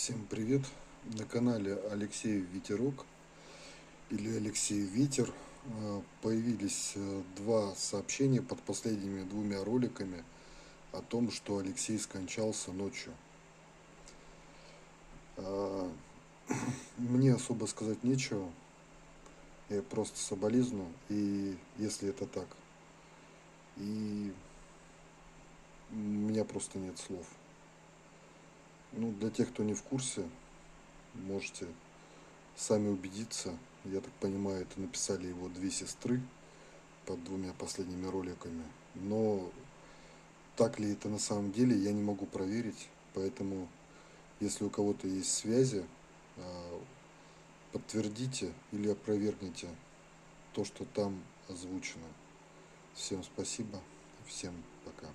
Всем привет! На канале Алексей Ветерок или Алексей Ветер появились два сообщения под последними двумя роликами о том, что Алексей скончался ночью. Мне особо сказать нечего, я просто соболезную, и если это так, и у меня просто нет слов. Ну, для тех, кто не в курсе, можете сами убедиться. Я так понимаю, это написали его две сестры под двумя последними роликами. Но так ли это на самом деле, я не могу проверить. Поэтому, если у кого-то есть связи, подтвердите или опровергните то, что там озвучено. Всем спасибо, всем пока.